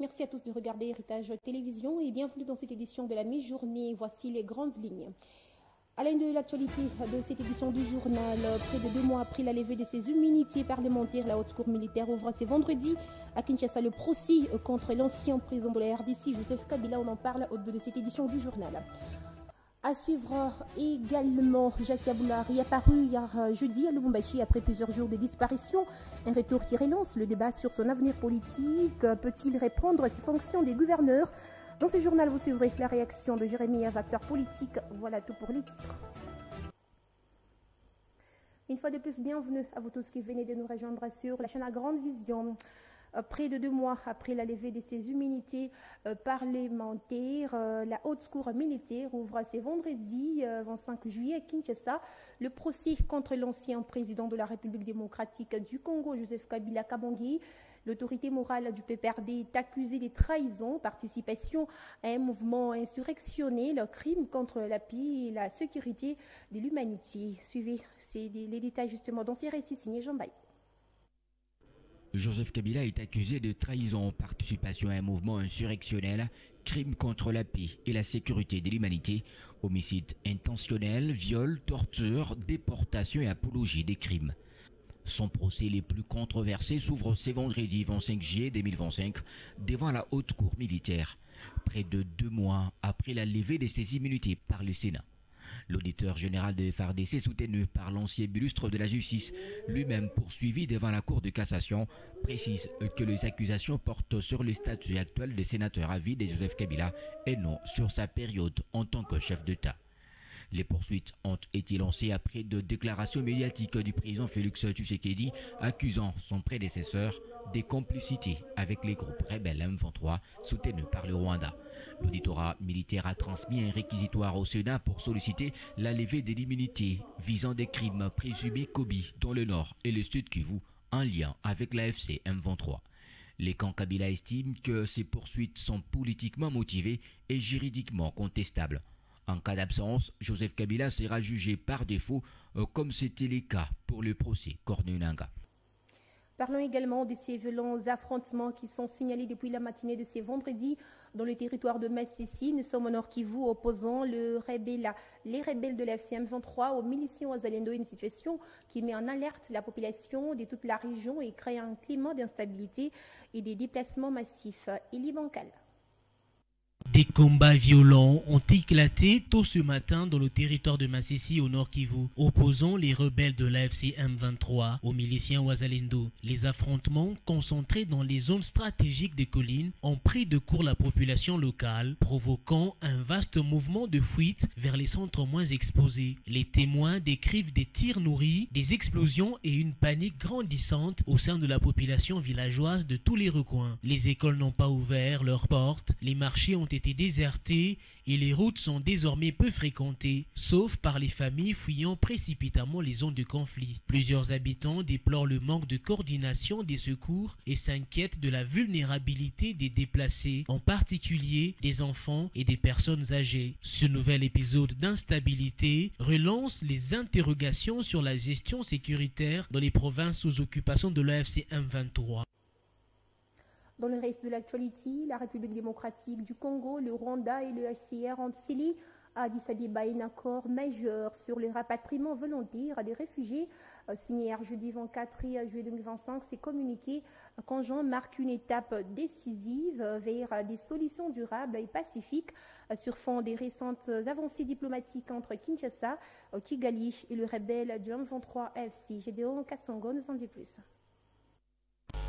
Merci à tous de regarder Héritage Télévision et bienvenue dans cette édition de la mi-journée. Voici les grandes lignes. À la une de l'actualité de cette édition du journal, près de 2 mois après la levée de ses immunités parlementaires, la haute cour militaire ouvre ce vendredi à Kinshasa le procès contre l'ancien président de la RDC, Joseph Kabila. On en parle au bout de cette édition du journal. À suivre également, Jacques Yaboula réapparu hier jeudi à Lubumbashi après plusieurs jours de disparition. Un retour qui relance le débat sur son avenir politique. Peut-il reprendre ses fonctions des gouverneurs? Dans ce journal, vous suivrez la réaction de Jérémy, acteur politique. Voilà tout pour les titres. Une fois de plus, bienvenue à vous tous qui venez de nous rejoindre sur la chaîne à Grande Vision. Près de 2 mois après la levée de ses immunités parlementaires, la haute cour militaire ouvre ce vendredi 25 juillet à Kinshasa le procès contre l'ancien président de la République démocratique du Congo, Joseph Kabila Kabange. L'autorité morale du PPRD est accusée de trahison, participation à un mouvement insurrectionnel, crime contre la paix et la sécurité de l'humanité. Suivez les détails justement dans ces récits signés Jean Baye. Joseph Kabila est accusé de trahison, participation à un mouvement insurrectionnel, crime contre la paix et la sécurité de l'humanité, homicide intentionnel, viol, torture, déportation et apologie des crimes. Son procès les plus controversés s'ouvre ce vendredi 25 juillet 2025 devant la haute cour militaire, près de 2 mois après la levée de ses immunités par le Sénat. L'auditeur général de FARDC, soutenu par l'ancien ministre de la Justice, lui-même poursuivi devant la Cour de cassation, précise que les accusations portent sur le statut actuel de sénateur à vie de Joseph Kabila et non sur sa période en tant que chef d'État. Les poursuites ont été lancées après de déclarations médiatiques du président Félix Tshisekedi accusant son prédécesseur des complicités avec les groupes rebelles M23 soutenus par le Rwanda. L'auditorat militaire a transmis un réquisitoire au Sénat pour solliciter la levée de l'immunité visant des crimes présumés commis dans le Nord et le Sud Kivu en lien avec l'AFC M23. Les camps Kabila estiment que ces poursuites sont politiquement motivées et juridiquement contestables. En cas d'absence, Joseph Kabila sera jugé par défaut, comme c'était le cas pour le procès Corneille Nangaa. Parlons également de ces violents affrontements qui sont signalés depuis la matinée de ce vendredi dans le territoire de Massissi. Nous sommes au Nord Kivu, opposant les rebelles de la FCM 23 aux miliciens Wazalendo, une situation qui met en alerte la population de toute la région et crée un climat d'instabilité et des déplacements massifs. Élie Bancal. Des combats violents ont éclaté tôt ce matin dans le territoire de Massissi au Nord Kivu, opposant les rebelles de l'AFC M23 aux miliciens Wazalendo. Les affrontements concentrés dans les zones stratégiques des collines ont pris de court la population locale, provoquant un vaste mouvement de fuite vers les centres moins exposés. Les témoins décrivent des tirs nourris, des explosions et une panique grandissante au sein de la population villageoise de tous les recoins. Les écoles n'ont pas ouvert leurs portes, les marchés ont été désertés et les routes sont désormais peu fréquentées, sauf par les familles fuyant précipitamment les zones de conflit. Plusieurs habitants déplorent le manque de coordination des secours et s'inquiètent de la vulnérabilité des déplacés, en particulier des enfants et des personnes âgées. Ce nouvel épisode d'instabilité relance les interrogations sur la gestion sécuritaire dans les provinces sous occupation de l'AFC M23. Dans le reste de l'actualité, la République démocratique du Congo, le Rwanda et le HCR ont scellé à Addis Abeba un accord majeur sur le rapatriement volontaire des réfugiés. Signé hier jeudi 24 juillet 2025, ces communiqués conjoints marquent une étape décisive vers des solutions durables et pacifiques sur fond des récentes avancées diplomatiques entre Kinshasa, Kigali et le rebelle du M23 AFC. Gédéon Kassongo nous en dit plus.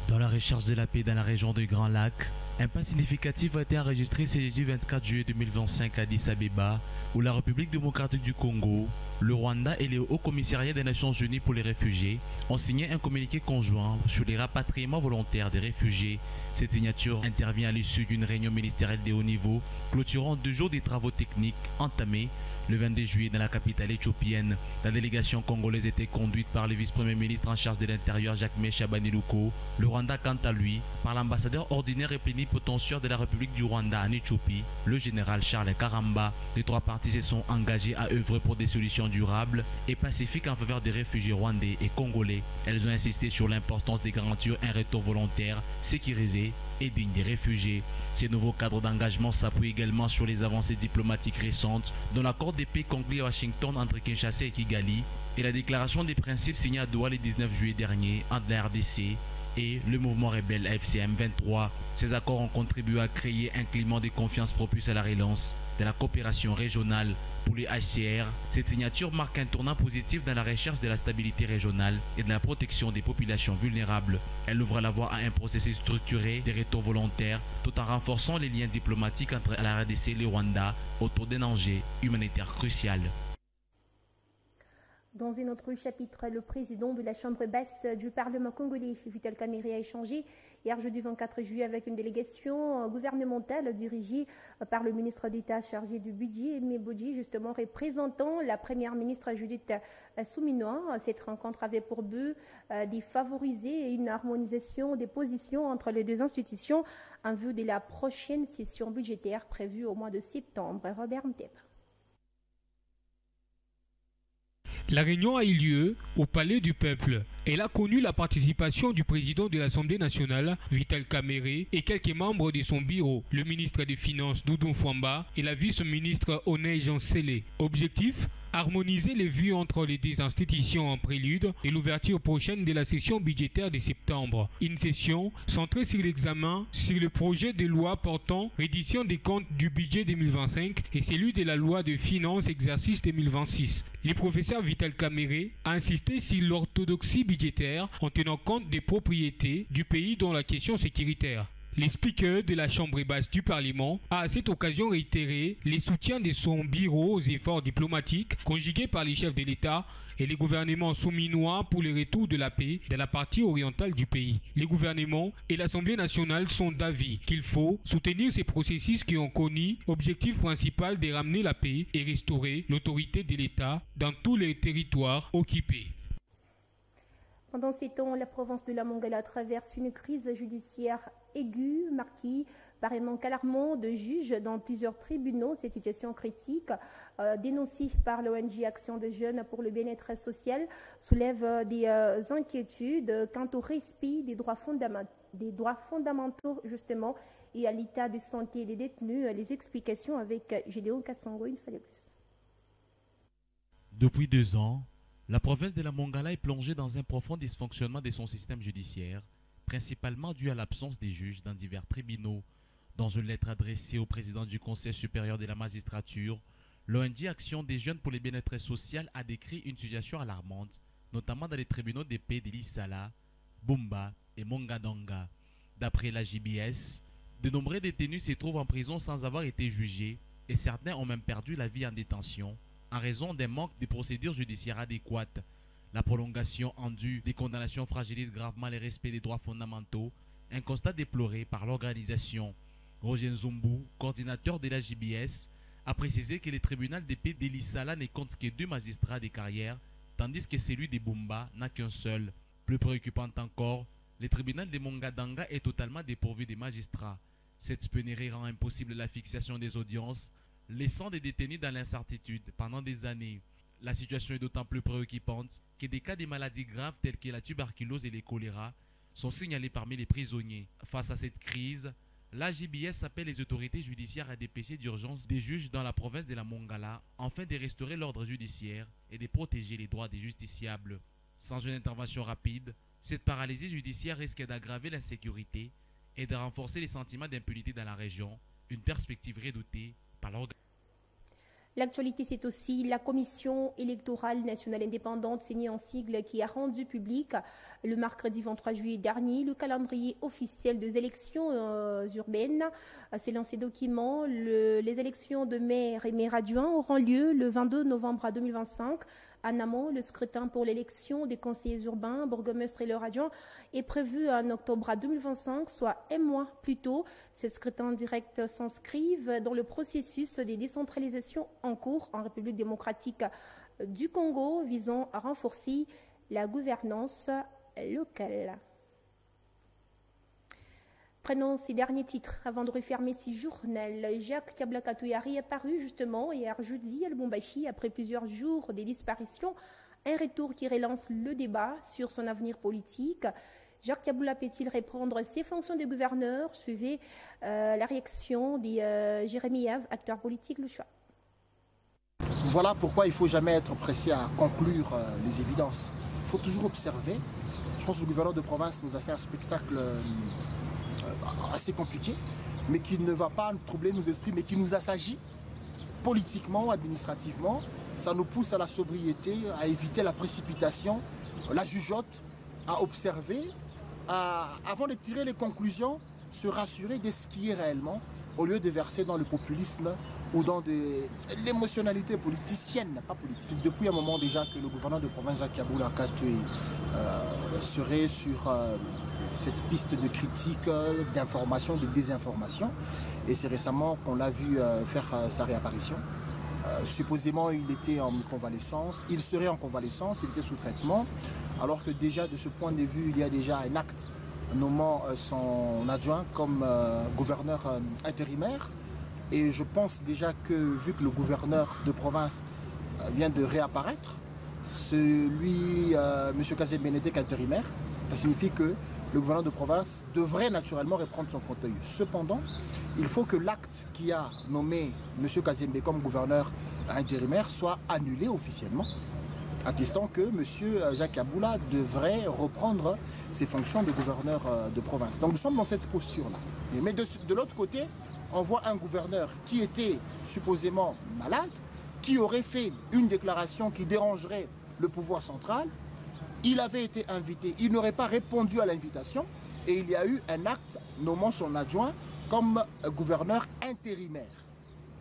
Dans la recherche de la paix dans la région du Grand Lac, un pas significatif a été enregistré ce jeudi 24 juillet 2025 à Addis Abeba, où la République démocratique du Congo, le Rwanda et le Haut Commissariat des Nations Unies pour les réfugiés ont signé un communiqué conjoint sur les rapatriements volontaires des réfugiés. Cette signature intervient à l'issue d'une réunion ministérielle de haut niveau, clôturant 2 jours de travaux techniques entamés le 22 juillet dans la capitale éthiopienne. La délégation congolaise était conduite par le vice-premier ministre en charge de l'Intérieur Jacques Shabani Luko, le Rwanda quant à lui par l'ambassadeur ordinaire et plénipotentiaire plénipotentiaire de la République du Rwanda en Éthiopie, le général Charles Karamba. Les trois parties se sont engagées à œuvrer pour des solutions durables et pacifiques en faveur des réfugiés rwandais et congolais. Elles ont insisté sur l'importance de garantir un retour volontaire, sécurisé et digne des réfugiés. Ces nouveaux cadres d'engagement s'appuient également sur les avancées diplomatiques récentes, dont l'accord de paix conclu à Washington entre Kinshasa et Kigali et la déclaration des principes signée à Douala le 19 juillet dernier entre la RDC et le mouvement rebelle AFC M23. Ces accords ont contribué à créer un climat de confiance propice à la relance de la coopération régionale pour les HCR. Cette signature marque un tournant positif dans la recherche de la stabilité régionale et de la protection des populations vulnérables. Elle ouvre la voie à un processus structuré de retour volontaire tout en renforçant les liens diplomatiques entre la RDC et le Rwanda autour d'un enjeu humanitaire crucial. Dans un autre chapitre, le président de la Chambre basse du Parlement congolais, Vital Kamerhe, a échangé hier jeudi 24 juillet avec une délégation gouvernementale dirigée par le ministre d'État chargé du budget, Edmé Bodji, justement représentant la première ministre Judith Suminwa. Cette rencontre avait pour but de favoriser une harmonisation des positions entre les deux institutions en vue de la prochaine session budgétaire prévue au mois de septembre. Robert Ntep. La réunion a eu lieu au Palais du Peuple. Elle a connu la participation du président de l'Assemblée nationale, Vital Kamerhe, et quelques membres de son bureau, le ministre des Finances, Doudou Fwamba, et la vice-ministre Oneille Jean Sélé. Objectif ? Harmoniser les vues entre les deux institutions en prélude de l'ouverture prochaine de la session budgétaire de septembre. Une session centrée sur l'examen sur le projet de loi portant reddition des comptes du budget 2025 et celui de la loi de finances exercice 2026. Le professeur Vital Kamerhe a insisté sur l'orthodoxie budgétaire en tenant compte des propriétés du pays dans la question sécuritaire. Le speaker de la Chambre basse du Parlement a à cette occasion réitéré les soutiens de son bureau aux efforts diplomatiques conjugués par les chefs de l'État et les gouvernements souminois pour le retour de la paix dans la partie orientale du pays. Les gouvernements et l'Assemblée nationale sont d'avis qu'il faut soutenir ces processus qui ont connu objectif principal de ramener la paix et restaurer l'autorité de l'État dans tous les territoires occupés. Pendant ces temps, la province de la Mongala traverse une crise judiciaire aiguë, marquée par un manque alarmant de juges dans plusieurs tribunaux. Cette situation critique, dénoncée par l'ONG Action des Jeunes pour le bien-être social, soulève des inquiétudes quant au respect des droits fondamentaux justement et à l'état de santé des détenus. Les explications avec Gédéon Kassongo, une fois de plus. Depuis 2 ans, la province de la Mongala est plongée dans un profond dysfonctionnement de son système judiciaire, principalement dû à l'absence des juges dans divers tribunaux. Dans une lettre adressée au président du Conseil supérieur de la magistrature, l'ONG Action des Jeunes pour le bien-être social a décrit une situation alarmante, notamment dans les tribunaux de paix de Lissala, Bumba et Mongadonga. D'après la JBS, de nombreux détenus se trouvent en prison sans avoir été jugés et certains ont même perdu la vie en détention en raison d'un manque de procédures judiciaires adéquates. La prolongation indue des condamnations fragilise gravement le respect des droits fondamentaux, un constat déploré par l'organisation. Roger Nzumbu, coordinateur de la JBS, a précisé que le tribunal de paix d'Elissala ne compte que 2 magistrats de carrière, tandis que celui de Bumba n'a qu'un seul. Plus préoccupant encore, le tribunal de Mongadanga est totalement dépourvu de magistrats. Cette pénurie rend impossible la fixation des audiences, laissant des détenus dans l'incertitude pendant des années. La situation est d'autant plus préoccupante que des cas de maladies graves telles que la tuberculose et le choléra sont signalés parmi les prisonniers. Face à cette crise, la JBS appelle les autorités judiciaires à dépêcher d'urgence des juges dans la province de la Mongala afin de restaurer l'ordre judiciaire et de protéger les droits des justiciables. Sans une intervention rapide, cette paralysie judiciaire risque d'aggraver l'insécurité et de renforcer les sentiments d'impunité dans la région, une perspective redoutée par l'organisation. L'actualité, c'est aussi la Commission électorale nationale indépendante, signée en sigle, qui a rendu public le mercredi 23 juillet dernier le calendrier officiel des élections urbaines. Selon ces documents, les élections de maire et maire adjoint auront lieu le 22 novembre 2025. En amont, le scrutin pour l'élection des conseillers urbains, bourgmestres et leurs adjoints est prévu en octobre 2025, soit 1 mois plus tôt. Ces scrutins directs s'inscrivent dans le processus de décentralisation en cours en République démocratique du Congo, visant à renforcer la gouvernance locale. Prenons ces derniers titres avant de refermer ce journal. Jacques Tiablaka-Touyari est apparu justement hier jeudi à Lubumbashi après plusieurs jours de disparition. Un retour qui relance le débat sur son avenir politique. Jacques Tiaboula peut-il reprendre ses fonctions de gouverneur? Suivez la réaction de Jérémy Yave, acteur politique, le choix. Voilà pourquoi il ne faut jamais être pressé à conclure les évidences. Il faut toujours observer. Je pense que le gouverneur de province nous a fait un spectacle assez compliqué, mais qui ne va pas troubler nos esprits, mais qui nous assagit politiquement, administrativement. Ça nous pousse à la sobriété, à éviter la précipitation, la jugeote, à observer, avant de tirer les conclusions, se rassurer de ce qui est réellement, au lieu de verser dans le populisme ou dans l'émotionnalité politicienne, pas politique. Depuis un moment déjà que le gouverneur de province, Jacques Tiaboula-Touyari, serait sur cette piste de critique, d'information, de désinformation. Et c'est récemment qu'on l'a vu faire sa réapparition. Supposément, il était en convalescence, il serait en convalescence, il était sous traitement, alors que déjà de ce point de vue, il y a déjà un acte nommant son adjoint comme gouverneur intérimaire. Et je pense déjà que, vu que le gouverneur de province vient de réapparaître, M. Kazembe n'était qu'intérimaire, ça signifie que le gouverneur de province devrait naturellement reprendre son fauteuil. Cependant, il faut que l'acte qui a nommé M. Kazembe comme gouverneur intérimaire soit annulé officiellement, attestant que M. Jacques Tiaboula devrait reprendre ses fonctions de gouverneur de province. Donc nous sommes dans cette posture-là. Mais de l'autre côté, on voit un gouverneur qui était supposément malade, qui aurait fait une déclaration qui dérangerait le pouvoir central. Il avait été invité, il n'aurait pas répondu à l'invitation et il y a eu un acte nommant son adjoint comme gouverneur intérimaire.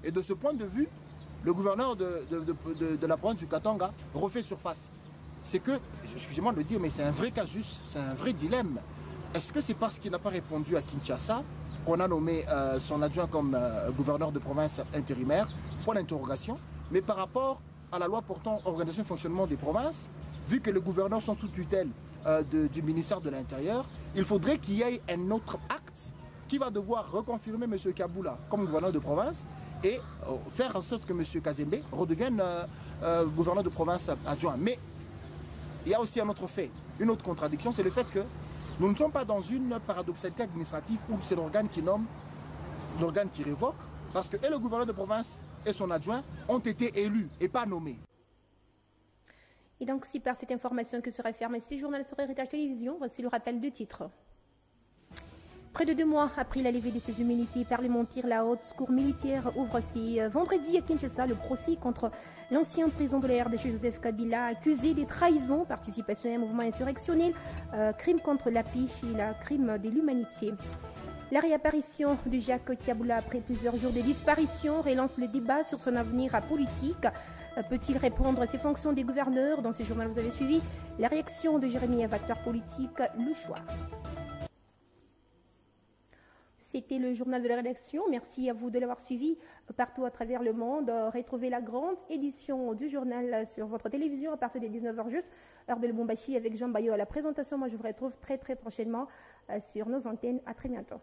Et de ce point de vue, le gouverneur de la province du Katanga refait surface. C'est que, excusez-moi de le dire, mais c'est un vrai casus, c'est un vrai dilemme. Est-ce que c'est parce qu'il n'a pas répondu à Kinshasa qu'on a nommé son adjoint comme gouverneur de province intérimaire? Point d'interrogation. Mais par rapport à la loi portant organisation et fonctionnement des provinces, vu que les gouverneurs sont sous tutelle du ministère de l'Intérieur, il faudrait qu'il y ait un autre acte qui va devoir reconfirmer M. Tiaboula comme gouverneur de province et faire en sorte que M. Kazembe redevienne gouverneur de province adjoint. Mais il y a aussi un autre fait, une autre contradiction, c'est le fait que nous ne sommes pas dans une paradoxalité administrative où c'est l'organe qui nomme, l'organe qui révoque, parce que et le gouverneur de province et son adjoint ont été élus et pas nommés. Et donc, c'est par cette information que sera fermé ce journal sur Héritage Télévision. Voici le rappel de titres. Près de 2 mois après la levée de ces immunités parlementaires, la haute cour militaire ouvre vendredi à Kinshasa le procès contre l'ancien président de la RDC, Joseph Kabila, accusé de trahison, participation à un mouvement insurrectionnel, crime contre la paix et la crime de l'humanité. La réapparition de Jacques Tiaboula après plusieurs jours de disparition relance le débat sur son avenir politique. Peut-il répondre à ses fonctions des gouverneurs? Dans ce journal, vous avez suivi la réaction de Jérémy Yave, acteur politique, le choix. C'était le journal de la rédaction. Merci à vous de l'avoir suivi partout à travers le monde. Retrouvez la grande édition du journal sur votre télévision à partir des 19h juste, heure de Lubumbashi avec Jean Bayo à la présentation. Moi, je vous retrouve très prochainement sur nos antennes. À très bientôt.